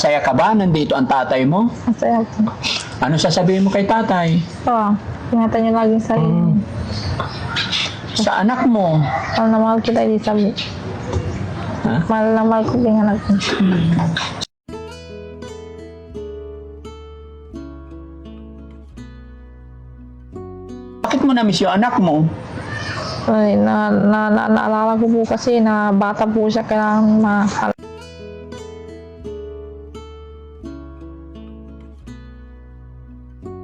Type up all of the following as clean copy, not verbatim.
Saya ka ba? Nandito ang tatay mo? Masaya po. Ano sasabihin mo kay tatay? Oo. Ingatan niyo laging sarili. Sa anak mo? Mahal na mahal kita, Elizabeth. Ha? Mahal na mahal ko yung anak ko. Bakit mo na-miss yung anak mo? Ay, naalala ko po kasi na bata po siya, kailangan mahal.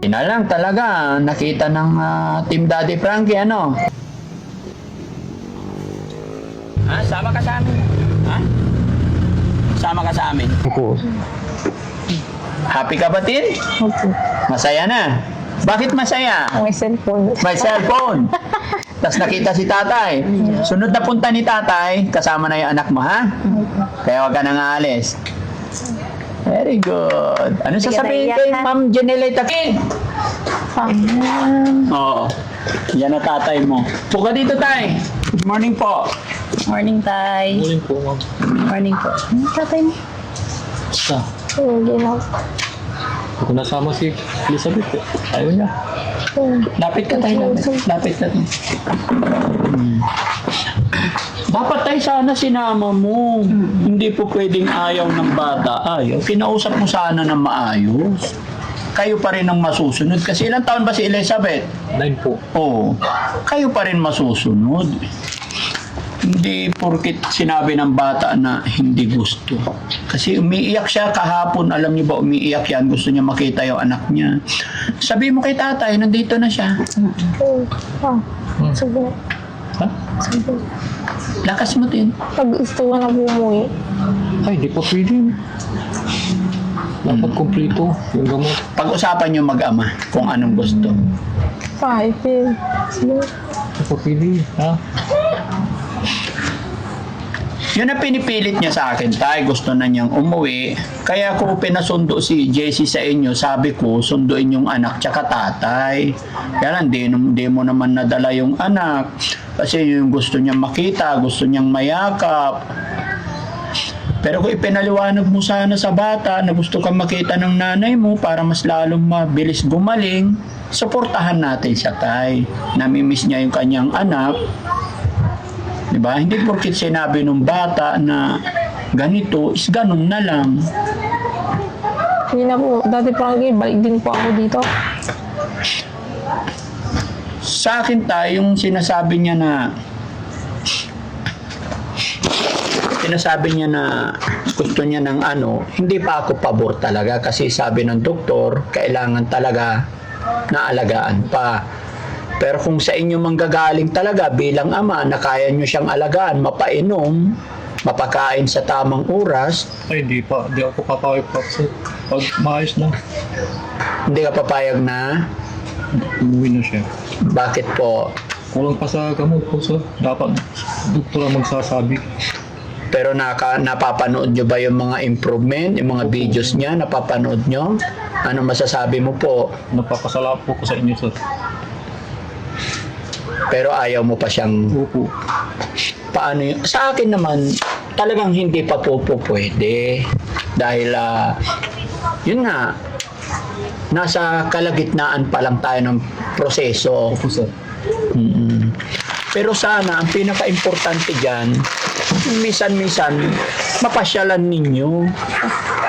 Ina lang talaga, nakita ng Team Daddy Frankie, ano? Ha? Sama ka sa amin? Ha? Sama ka sa amin? Opo. Happy ka ba, Tin? Opo. Masaya na. Bakit masaya? May cellphone. May cellphone. Tapos nakita si tatay. Sunod na punta ni tatay, kasama na yung anak mo, ha? Kaya wag ka nang aalis. Very good. Ano sasabihin kay Ma'am Janelle Takin? Oo. Yan na tatay mo. Puka dito, tay. Good morning po. Morning, Tay. Muling po, ma'am. Morning po. Tatay mo. Basta. Hindi na. Kung nasama si Elizabeth, ayaw niya. Lapit ka tayo. Lapit ka tayo. Dapat tayo sana sinama mo. Hindi po pwedeng ayaw ng bata. Ayaw. Kinausap mo sana ng maayos. Kayo pa rin ang masusunod. Kasi ilang taon ba si Elizabeth? 9 po. Oo. Kayo pa rin masusunod. Hindi porkit sinabi ng bata na hindi gusto. Kasi umiiyak siya kahapon. Alam niyo ba, umiiyak yan. Gusto niya makita yung anak niya. Sabi mo kay tatay, nandito na siya. Sige. Ha? Sige. Lakas mo din. Pag gusto ko na po umuwi. Ay, di pa pwede. Dapat kumplito yung gamot. Pag-usapan niyo mag-ama kung anong gusto. 5. Sige. Di pa pwede, ha? Yun ang pinipilit niya sa akin, tay. Gusto na niyang umuwi. Kaya ko pinasundo si JC sa inyo. Sabi ko, sunduin yung anak tsaka tatay. Kaya lang, di mo naman nadala yung anak. Kasi yung gusto niyang makita, gusto niyang mayakap. Pero kung ipinaliwanag mo sana sa bata na gusto kang makita ng nanay mo para mas lalong mabilis gumaling, suportahan natin siya, tay. Namimiss niya yung kanyang anak. Diba? Hindi porkit sinabi ng bata na ganito, is ganun na lang. Hindi na po. Dati Frankie, balik din po ako dito. Sa akin tayo, yung sinasabi niya na gusto niya ng ano, hindi pa ako pabor talaga kasi sabi ng doktor, kailangan talaga na alagaan pa. Pero kung sa inyo manggagaling talaga bilang ama na kaya nyo siyang alagaan, mapainom, mapakain sa tamang oras, Ay, di pa. Di ako papayag pa. Pag maayos na, hindi ka papayag na. umuwi na siya. Bakit po? Kulang pa sa gamot po, sir. Dapat doktor ang magsasabi. Pero napapanood nyo ba yung mga improvement, yung mga videos niya, napapanood nyo? Ano masasabi mo po? Napapasalamat po ko sa inyo, sir. Pero ayaw mo pa siyang Opo. paano yun? Sa akin naman, talagang hindi pa po pwede. Dahil, yun nga, nasa kalagitnaan pa lang tayo ng proseso. Opo, sir. Pero sana, ang pinaka-importante dyan, minsan-minsan, mapasyalan ninyo.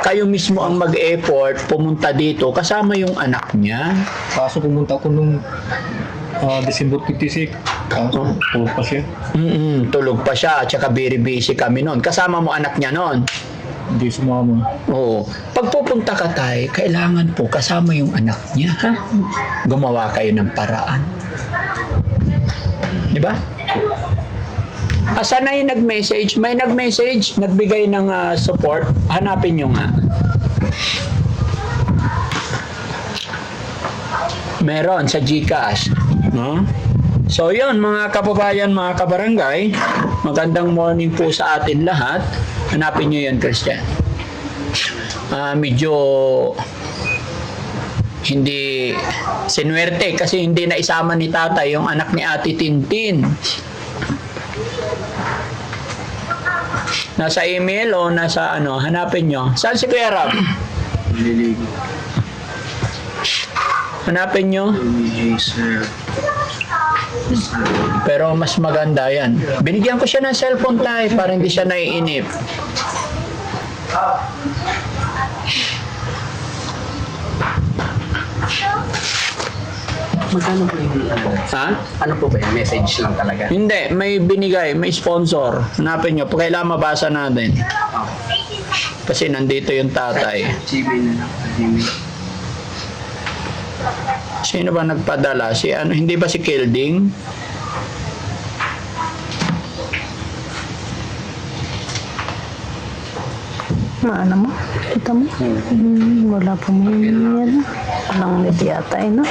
Kayo mismo ang mag-effort, pumunta dito, kasama yung anak niya. Kaso pumunta ako nung December 26. Kaso, tulog pa siya. Tulog pa siya, at saka very busy kami noon. Kasama mo anak niya noon. Hindi sumama. Oo. Pag pupunta ka tayo, kailangan po kasama yung anak niya, ha? Gumawa kayo ng paraan. Di ba? Asan na yung nag-message? May nag-message, nagbigay ng support. Hanapin nyo nga. Meron sa GCash. No? So yun, mga kababayan, mga kabarangay, magandang morning po sa atin lahat. Hanapin nyo yan, Christian. Medyo hindi sinuwerte kasi hindi na isama ni tatay yung anak ni Ate Tintin. Nasa email o nasa ano? Hanapin nyo. Saan si Kuya Rab? Hanapin nyo. Pero mas maganda yan. Binigyan ko siya ng cellphone tayo para hindi siya naiinip. Magkano po yung Ha? ano po ba yung message lang talaga? Hindi, may binigay, may sponsor. Hanapin nyo, kailangan mabasa natin. Kasi nandito yung tatay. Gmail na lang. Gmail. Sino ba nagpadala? Si ano, hindi ba si Kilding? Maano mo? Kita mo? Wala po may yan. Walang net yata eh, no?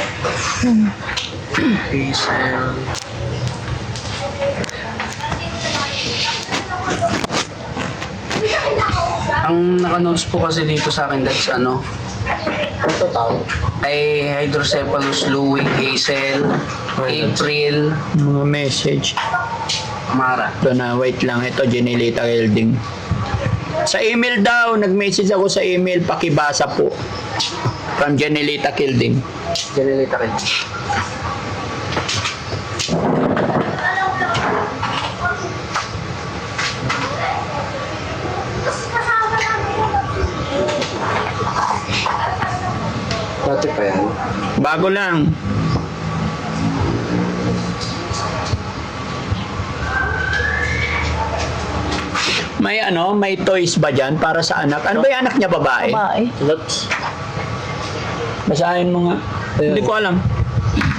Hazel. Ang naka-notes po kasi dito sa akin, that's ano, ito tao, ay Hydrocephalus, Louis, Hazel, April, Mga message. Mara. Ito na, wait lang. Ito, Jenilita Kilding. Sa email daw, nag-message ako sa email, pakibasa po. From Jenilita Kilding. Janelita kayo. Dati pa yan. Bago lang. May ano, may toys ba dyan para sa anak? Ano ba yung anak niya, babae? Babae. Basahin mo nga. Hindi ko alam.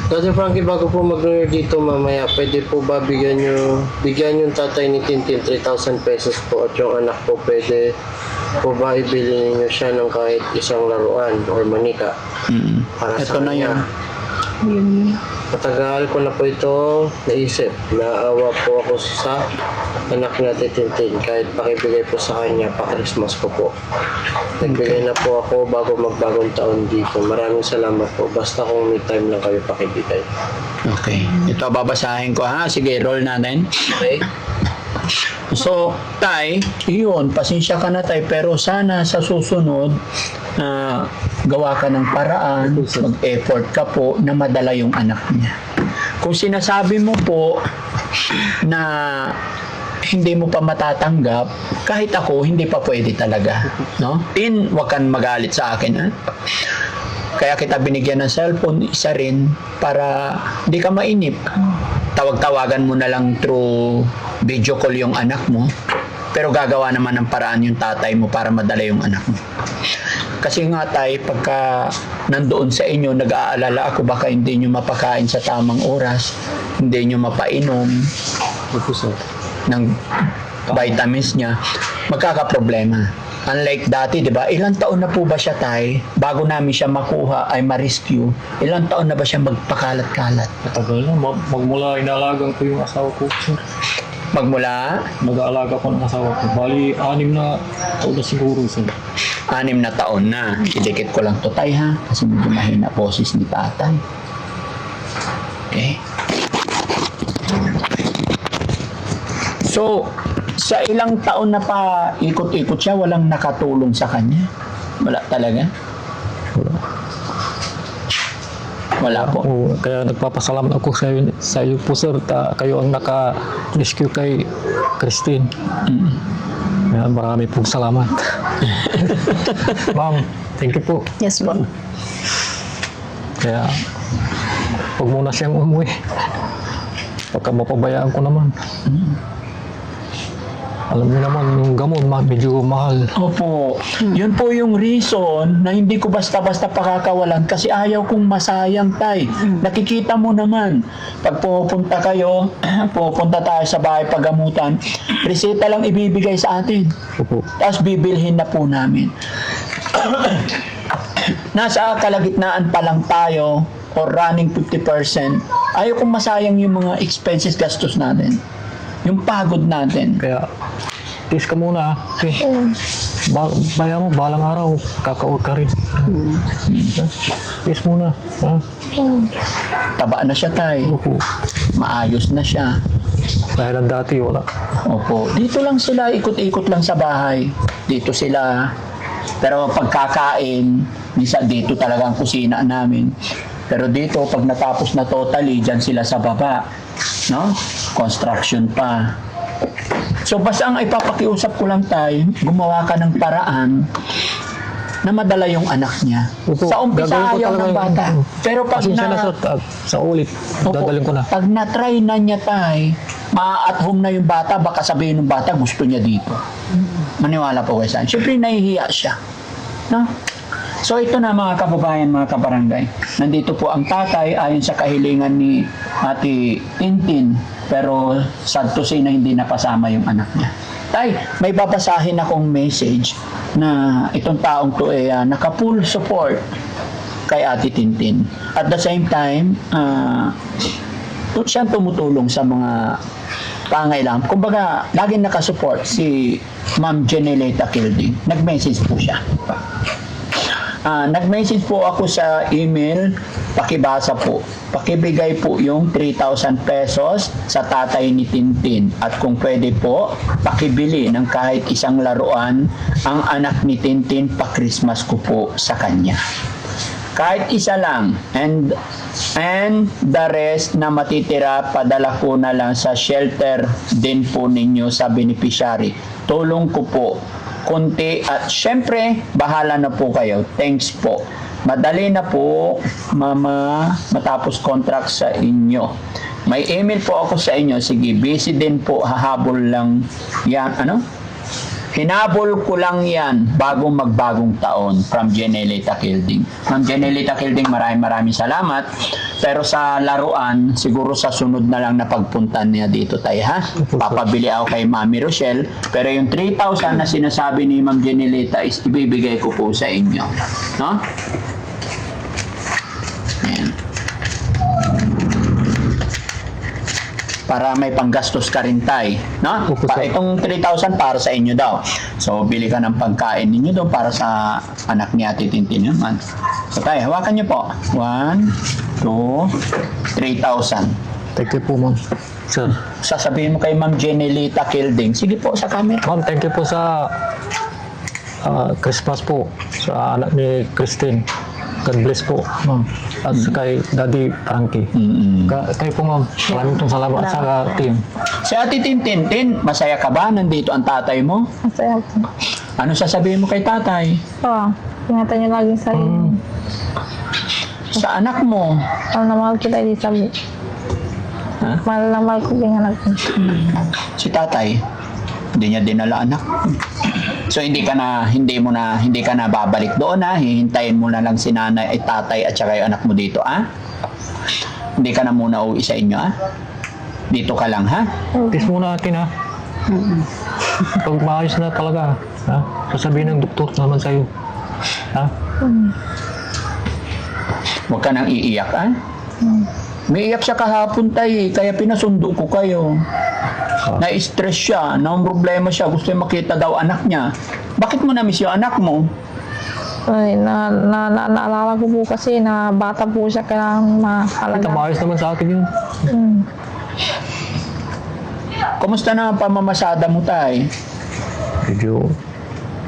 Dati Frankie, bago po mag-New Year dito mamaya, pwede po ba bigyan yung tatay ni Tintin 3,000 pesos po at yung anak po pwede po ba ibili ninyo siya ng kahit isang laruan or manika para Ito sa na kanya. yun. Matagal ko na po ito naisip. Naawa po ako sa anak natin Tintin kahit pakibigay po sa kanya pa Christmas ko po. Nagbigay na po ako bago magbagong taon dito. Maraming salamat po. Basta kung may time lang kayo pakibigay. Okay. Ito, babasahin ko ha. Sige, roll natin. Okay? So, tay, yun, pasensya ka na tay, pero sana sa susunod, gawa ka ng paraan, mag-effort ka po na madala yung anak niya. Kung sinasabi mo po na hindi mo pa matatanggap, kahit ako, hindi pa pwede talaga. No? Wag kang magalit sa akin. Ha? Kaya kita binigyan ng cellphone, isa rin, para hindi ka mainip. Tawag-tawagan mo na lang through video call yung anak mo, pero gagawa naman ng paraan yung tatay mo para madala yung anak mo. Kasi nga tay, pagka nandoon sa inyo, nag-aalala ako baka hindi nyo mapakain sa tamang oras, hindi nyo mapainom ng vitamins niya, magkakaproblema. Unlike dati, di ba? Ilang taon na po ba siya tay, bago namin siya makuha ay ma-rescue, ilang taon na ba siya magpakalat-kalat? Matagal na. Magmula inalagang ko yung asawa ko, sir. Magmula Nag-aalaga ko ng asawa ko. Bali, 6 na taon na siguro, sir. 6 na taon na. Idikit ko lang to tay ha, kasi medyo mahina boses ni tatay. Okay? So, sa ilang taon na pa ikot-ikot siya, walang nakatulong sa kanya? Wala talaga? Wala po. Oo, kaya nagpapasalamat ako sa iyo po, sir. Kayo ang naka-rescue kay Christine. Kaya marami pong salamat. Ma'am, thank you po. Yes, po. Kaya, huwag muna siyang umuwi. Pagka mapabayaan ko naman. Alam niyo naman, yung gamot, medyo mahal. Opo. Yun po yung reason na hindi ko basta-basta pakakawalan kasi ayaw kong masayang tay. Nakikita mo naman, pag pupunta kayo, pupunta tayo sa bahay pagamutan, reseta lang ibibigay sa atin. Opo. Tapos bibilhin na po namin. Nasa kalagitnaan pa lang tayo or running 50%, ayaw kong masayang yung mga expenses, gastos natin. Yung pagod natin. Kaya, tis ka muna. Okay. Bayan mo, balang araw, kakaor ka rin. Tis muna. Ha? Taba na siya tay. Opo. Maayos na siya. Dahil dati wala. Opo. Dito lang sila, ikot-ikot lang sa bahay. Dito sila. Pero pagkakain, minsan dito talaga ang kusina namin. Pero dito, pag natapos na totally, dyan sila sa baba. No? Construction pa. So, basta ang ipapakiusap ko lang tayo, gumawa ka ng paraan na madala yung anak niya. Opo, Sa umpisa, gagawin ko ayaw talaga ng yun. bata. Pero pag Pasensya na na... sa ulit. Opo, Dadalhin ko na. pag na-try na niya tayo, ma-at home na yung bata, baka sabihin ng bata, gusto niya dito. Maniwala po kayo saan. Siyempre, nahihiya siya. No? So, ito na mga kababayan, mga kabarangay. Nandito po ang tatay ayon sa kahilingan ni Ate Tintin. Pero sad to say na hindi napasama yung anak niya. Tay, may babasahin akong message na itong taong to ay naka-full support kay Ate Tintin. At the same time, siyang tumutulong sa mga pangailangan. Kumbaga, laging nakasupport si Ma'am Jeneleta Kilding. Nag-message po siya. Nag-message po ako sa email, pakibasa po. Pakibigay po yung 3,000 pesos sa tatay ni Tintin. At kung pwede po, pakibili ng kahit isang laruan ang anak ni Tintin, pa-Christmas ko po sa kanya. Kahit isa lang. And the rest na matitira, padala ko na lang sa shelter din po ninyo sa beneficiary. Tulong ko po konti at syempre bahala na po kayo. Thanks po. Madali na po mama matapos contract sa inyo. May email po ako sa inyo. Sige, busy din po, hahabol lang yan. Hinabol ko lang yan bago magbagong taon from Jenelita Kilding. Ma'am Jenelita Kilding, maraming salamat. Pero sa laruan, siguro sa sunod na lang na pagpuntan niya dito tayo, ha? Papabili ako kay Mami Rochelle. Pero yung 3,000 na sinasabi ni Ma'am Jenelita is ibibigay ko po sa inyo. No? Ayan. Para may panggastos ka rin tayo. No? Itong 3,000 para sa inyo daw. So, bili ka ng pagkain ninyo doon para sa anak ni Ate Tintin naman. So, tayo, hawakan niyo po. 1, 2, 3,000. Thank you po, ma'am. Sir. Sasabihin mo kay Ma'am Jenelita Kilding. Sige po, sa camera. Ma'am, thank you po sa Christmas po sa anak ni Christine. God bless po, ma'am. At kay Daddy Frankie. Kayo po, ma'am. Maraming salamat sa team. Si Ate Tintin, masaya ka ba? Nandito ang tatay mo? Masaya po. Ano sasabihin mo kay tatay? Ingatan niyo laging sarili. Sa anak mo? Mahal na mahal kita, Elizabeth. Ha? Mahal na mahal ko yung anak ko. Si tatay, hindi niya dinala anak. So hindi ka na babalik doon, ha? Hihintayin mo na lang si nanay at tatay at saka yung anak mo dito, ha? Hindi ka na muna uwi sa inyo, ha? Dito ka lang, ha? Tis muna natin, ha? Pag maayos na talaga, ha? Sasabihin ng doktor naman sa'yo. Ha? Huwag ka nang iiyak, ha? May iyak siya kahapon tayo, kaya pinasundo ko kayo. Na-stress siya, na problema siya, gusto niya makita daw anak niya. Bakit mo na-miss yung anak mo? Ay, naalala ko po kasi na bata po siya, kailangan mahalaga. Maayos naman sa akin yun. Kumusta na ang pamamasada mo tayo? Medyo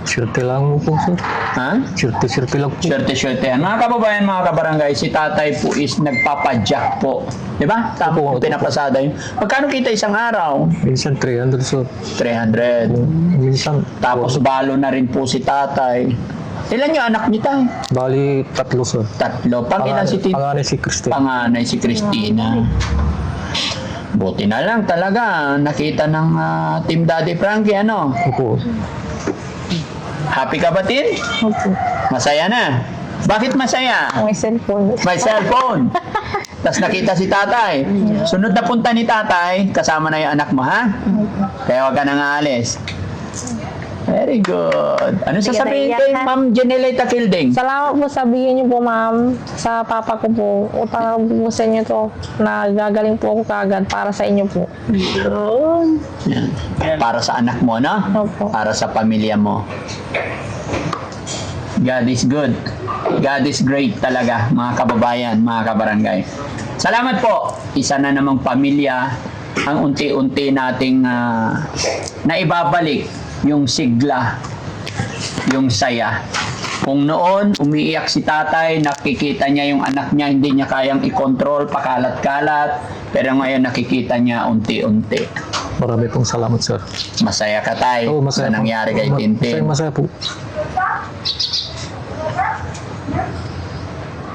swerte lang po, sir. Ha? Swerte lang po. Swerte-swerte yan. Mga kababayan, mga kabarangay, si tatay po is nagpapadyak po. Di ba? Tama po, pinapasada yun. Magkano kita isang araw? Minsan 300, sir. 300. Minsan, Tapos balo na rin po si tatay. Ilan yung anak niyo tayo? bali 3, sir. 3. Pang ilan si Panganay si Christine. Panganay si Christina. Buti na lang talaga. Nakita ng Team Daddy Frankie, ano? Opo. Happy ka ba, Tin? Opo. Masaya na. Bakit masaya? May cellphone. May cellphone. Tapos nakita si tatay. Sunod na punta ni tatay, kasama na yung anak mo, ha? Kaya wag ka nang aalis. Very good. Ano sasabihin kay Ma'am Jenelita Kilding? Salamat po, sabihin niyo po, ma'am, sa papa ko po. Utang po sa inyo to na gagaling po ako kagad para sa inyo po. Yan. Para sa anak mo, no? Opo. Para sa pamilya mo. God is good. God is great talaga, mga kababayan, mga kabarangay. Salamat po. Isa na namang pamilya ang unti-unti nating naibabalik yung sigla, yung saya. Kung noon, umiiyak si tatay, nakikita niya yung anak niya, hindi niya kayang i-control, pakalat-kalat, pero ngayon nakikita niya unti-unti. Marami pong salamat, sir. Masaya ka, tay, Oo, sa masaya po. nangyari kay Tintin. Masaya po.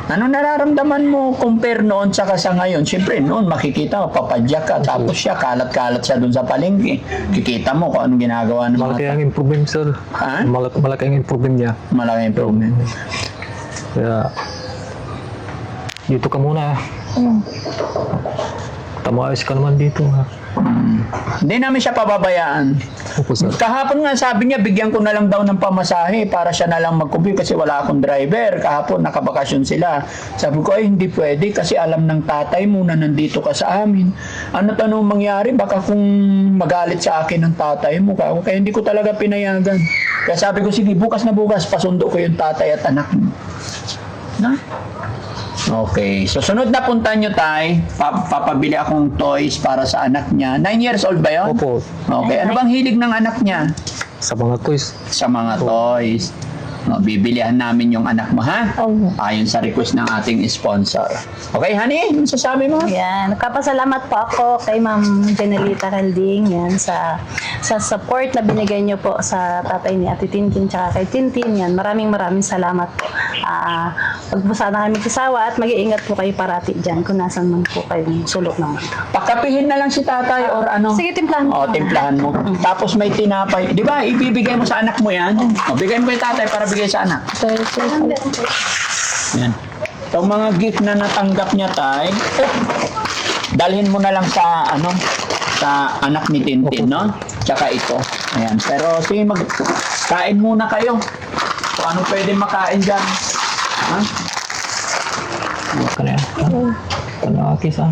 Ano nararamdaman mo compare noon tsaka sa ngayon? Siyempre, noon makikita mo, papadyak ka, tapos siya, kalat-kalat siya dun sa palengke. Kikita mo kung anong ginagawa ng Malaki mga ang improvement, sir. Ha? Malaki ang improvement niya. malaki improvement. Kaya, dito ka muna. Tamayos ka naman dito, ha? Hindi namin siya pababayaan. Opo, sir. Kahapon nga sabi niya, bigyan ko na lang daw ng pamasahe para siya na lang mag-commute kasi wala akong driver. Kahapon nakabakasyon sila. Sabi ko, ay hindi pwede kasi alam ng tatay mo na nandito ka sa amin. Ano tanong mangyari? Baka kung magalit sa akin ng tatay mo. Kaya hindi ko talaga pinayagan. Kaya sabi ko, sige, bukas na bukas, pasundo ko yung tatay at anak mo. Na? Okay. So, sunod na punta nyo, tay. Papabili akong toys para sa anak niya. 9 years old ba yun? Opo. Okay. Ano bang hilig ng anak niya? Sa mga toys. Sa mga toys. No, bibilihan namin yung anak mo, ha? Opo. Ayon sa request ng ating sponsor. Okay, honey? Ano sasabi mo? Yan, nagpapasalamat po ako kay Ma'am Jenelita Calding yan sa support na binigay niyo po sa tatay ni Ate Tintin tsaka kay Tintin yan. Maraming salamat po. Huwag po sana kami kisawa at mag-iingat po kayo parati dyan kung nasan man po kayong sulok ng mundo. Pakapihin na lang si tatay or ano? Sige, timplahan mo. O, timplahan mo. Tapos may tinapay. Di ba, ibibigay mo sa anak mo yan? O, bigay mo kay tatay para bigay sa anak. Yan. Itong mga gift na natanggap niya, tay, dalhin mo na lang sa, sa anak ni Tintin, no? Tsaka ito. Ayan. Pero, sige, kain muna kayo. Kung ano pwede makain dyan. Ha? Ano ka na yan? Ano akis, ha?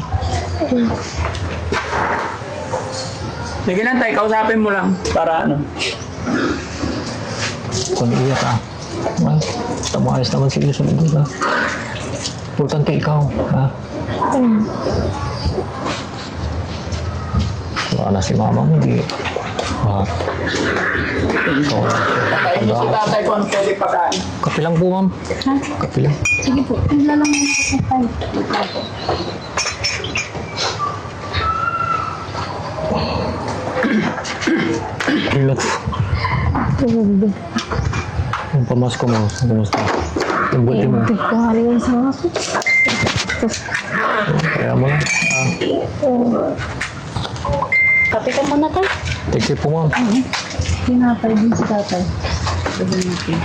Sige lang, tay, kausapin mo lang. Para ano. Kung iyak, ha? Tamayos naman sila sa loob, ha? Importante ikaw, ha? Wala na si mama mo, di. Ha? Kain niyo si tatay kung ano pwede pakain. Kape lang po, ma'am. Kape lang. Sige po, timpla lang muna po. Relax. Yung pamasko mo, kumusta? Yung buti mo. Tigpahali sa ako. Kaya mo lang. Kape ka muna ka. Take care po, ma'am. Tinapay din si tatay. Sabi natin.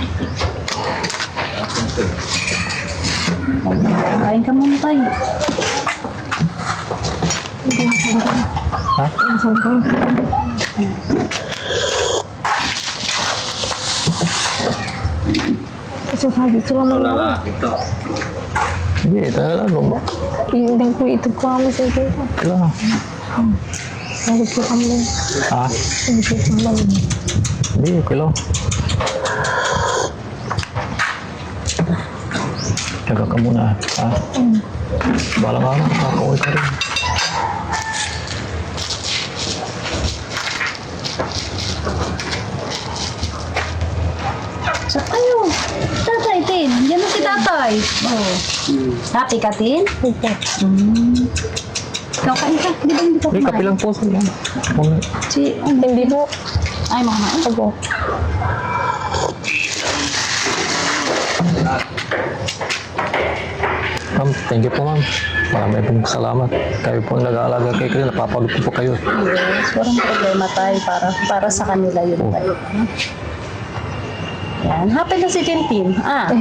Kain ka muna tayo. Ha? So, sabi ko lang mga Hindi, tayo lang. hindi ko ito ko kami sa ito. Wala. Sabi ko kami lang. Ha? Sabi ko kami lang. Hindi, okay lang. Tsaga ka muna, ha? Balang araw, nakakauwi ka rin. So, ayo. Tatay, Tin. Yan na si tatay. Oh. Happy ka, Tin? Ikaw kain ka. Di ba hindi ka Hindi, kape lang po. Sige lang. Huwag- Si, Hindi po. ay, mga kumain. Ako. Ma'am, thank you po, ma'am. Maraming pong salamat. Kayo po ang nag-aalaga kay Kril. Napapagod po kayo. Yes, walang problema tayo para sa kanila yun tayo. Yan, happy na si Tintin. Yan.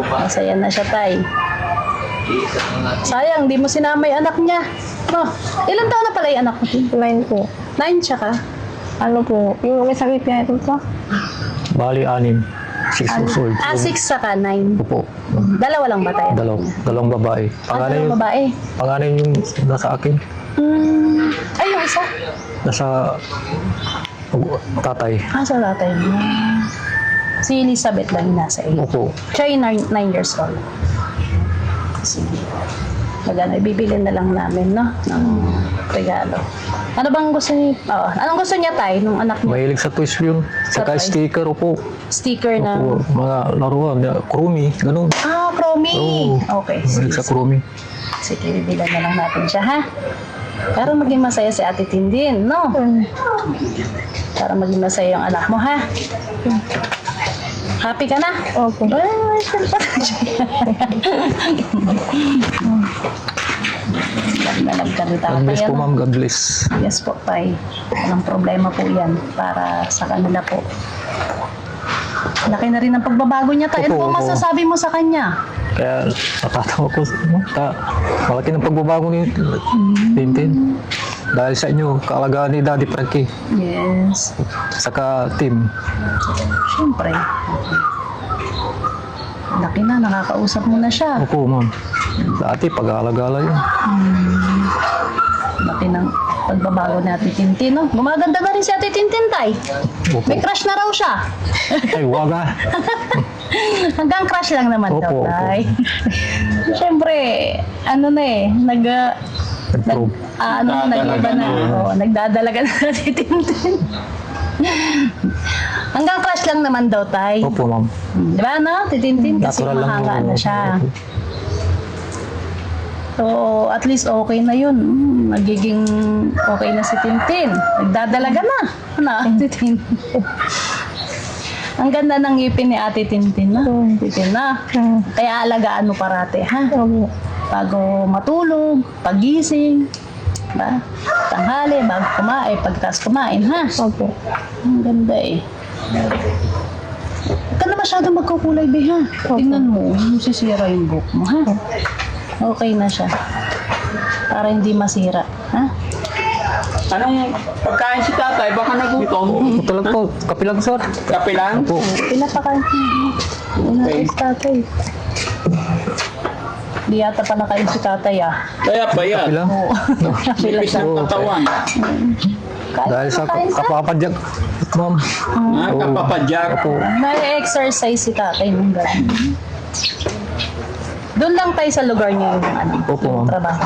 Masaya na siya tay. Sayang, di mo sinama yung anak niya. Oh, ilan taon na pala yung anak mo, Tin? 9 po. 9 siya ka? Ano po? Yung may sakit niya ito po. Bali, 6. 6 years old. 6 saka 9. Opo. Dalawa lang ba tayo? Dalawang babae. Panganay Dalawang yung, babae. panganay yung nasa akin. Ay, yung isa? Nasa tatay. Sa tatay mo. Si Elizabeth lang yung nasa iyo. Opo. Siya yung 9 years old. Sige. Magano, ibibili na lang namin, no? Ng regalo. Ano bang gusto niyo? Oh, anong gusto niya, Tay, nung anak niya? Mahilig sa toys yun. Saka toys. sticker po. Sticker na. Po, mga laruan, Chromie, ganun. Ah, Chromie. Oo. Okay. Mahilig sa Chromie. Sige, bibilan na lang natin siya, ha? Pero maging masaya si Ate Tindin, no? Para maging masaya yung anak mo, ha? Happy ka na? Opo. Nagdalag ka rin God bless tatay, po, ano? ma'am. God bless. Yes po, Tay. Walang problema po yan para sa kanila po. Laki na rin ang pagbabago niya, Tay. Ano Opo, po opo. masasabi mo sa kanya? Kaya natatawa ko. Malaki ng pagbabago ni Tintin. Dahil sa inyo, kaalagaan ni Daddy Frankie. Yes. Saka team. Siyempre. Laki na, nakakausap mo na siya. Opo, ma'am. Dati, pag-aalagala yun. Laki ng pagbabago ni Ate Tintin, no? Gumaganda na rin si Ate Tintin, Tay. Opo. May crush na raw siya. Ay, waga. Hanggang crush lang naman daw, Opo, opo. Tay. Siyempre, ano na eh, Improve. nag-iba na. Oo, nagdadalaga na si Tintin. Hanggang crush lang naman daw, Tay. Opo, ma'am. Di ba, no? Si Tintin kasi Natural lang mahanga yun. na siya. So, at least okay na yun. Magiging okay na si Tintin. Nagdadalaga na. Ano, si Tintin. Ang ganda ng ngipin ni Ate Tintin, na. Tintin na. Kaya alagaan mo parate, ha? Opo. Bago matulog, pagising, ba? Tanghali, bago kumain, pagkas kumain, ha? Opo. Ang ganda eh. Huwag ka na masyadong magkukulay, be, ha? Tingnan mo, sisira yung buhok mo, ha? Okay na siya. Para hindi masira, ha? Anong pagkain si tatay? Baka nagutom. Ito lang po. Kapilang, sir. Kape lang? Opo. Pinapakain ko. Okay. Si tatay. Di yata pala kain si tatay, ah. Kaya ba yan? Kapilang. Oo. Nipis ng katawan. Dahil sa kain sa... kapapadyak, ma'am. Ha? Kapapadyak. Opo. May exercise si tatay nung gano'n. Doon lang tayo sa lugar niyo yung ano, Opo, yung ma'am. trabaho.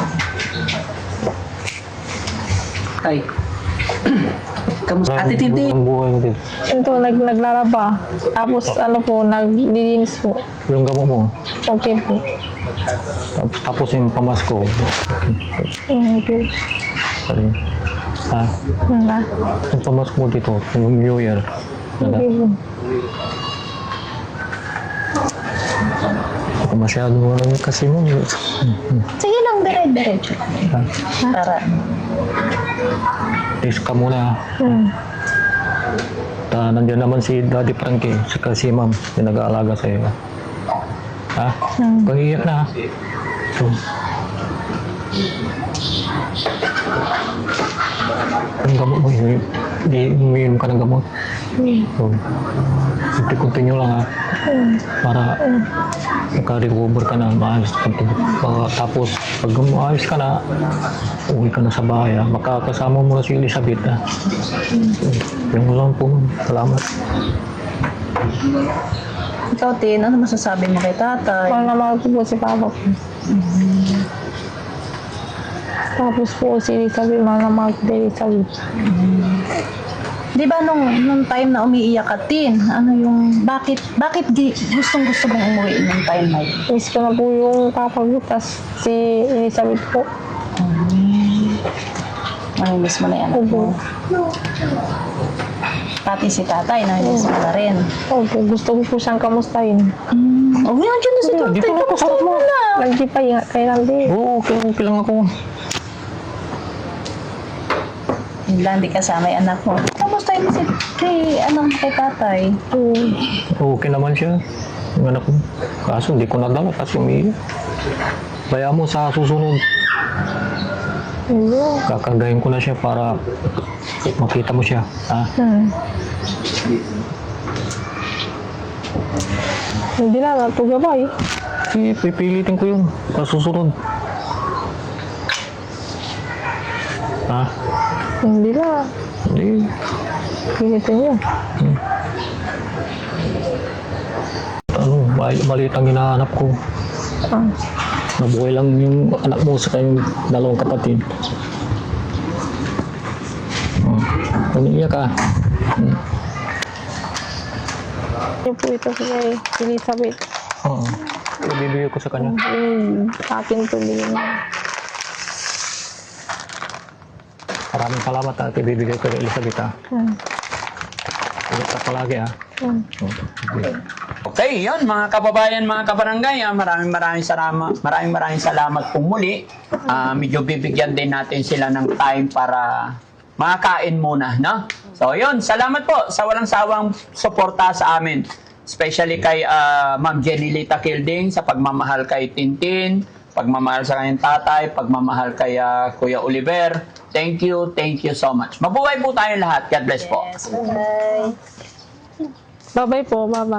Tay. Kamusta? Ate Tintin. Ang buhay ko dito. Ito, naglalaba. Tapos, ano po, naglilinis po. Yung gamo mo. Okay po. Tapos yung pamasko. Okay. Sorry. Ha? Wala. Yung pamasko mo dito. Yung New Year. Wala. Okay po. Hindi ko masyado alam kasi mo. Sige lang, dire-diretso. Para, Tis ka muna. Nandiyan naman si Daddy Frankie. Saka si Ma'am. Yung nag-aalaga sa'yo. Ha? Pangiyak na. So, ang gamot mo, hindi umiinom ka ng gamot. So, continue lang ha. Para maka-recover ka na, maayos ka. Tapos, pag maayos ka na, uwi ka na sa bahay ha. Makakasama mo na si Elizabeth ha. Yung lang po, salamat. ikaw, Tin, ano masasabi mo kay tatay? Mahal na mahal ko po si Papa po. Tapos po si Elizabeth, mahal na mahal ko si Elizabeth. Di ba nung time na umiiyak ka, Tin, ano yung, bakit gustong-gusto mong umuwi nung time na yun? Miss ko na po yung Papa ko, tas si Elizabeth po. Namimiss mo na yung anak mo. Pati si tatay, namimiss mo na rin. Opo, gusto ko po siyang kamustahin. Oh, nandiyan na si tatay. Dito na po, sarap mo. Nagkipay nga kay Randy. Oo, okay lang ako. Yun lang, di kasama yung anak mo. Kamusta yun si kay tatay? Okay naman siya. Yung anak ko. Kaso hindi ko nadala kasi umiiyak. Kaya mo sa susunod, Hindi. kakagayin ko na siya para makita mo siya. Ha? Hindi na, natugabay. Sige, pipilitin ko yun sa susunod. Ha? Hindi na. Hindi. Pinitin niya. Ano, maliit ang hinahanap ko. Ah. Nabuhay lang yung anak mo sa yung dalawang kapatid. Umiiyak ka. Yun po ito kay Elizabeth. Oo. Ibibigay ko sa kanya. Sa akin po din. Maraming salamat at ibibigay ko kay Elizabeth ha. Ulit ka palagi ha. Okay, yun mga kababayan, mga kabarangay, maraming salamat po muli. Medyo bibigyan din natin sila ng time para makakain muna, no? So yun, salamat po sa walang sawang suporta sa amin. Especially kay Ma'am Jenilita Kilding sa pagmamahal kay Tintin, pagmamahal sa kanyang tatay, pagmamahal kay Kuya Oliver. Thank you so much. Mabuhay po tayong lahat. God bless po. Yes, bye. Bye-bye po, bye-bye.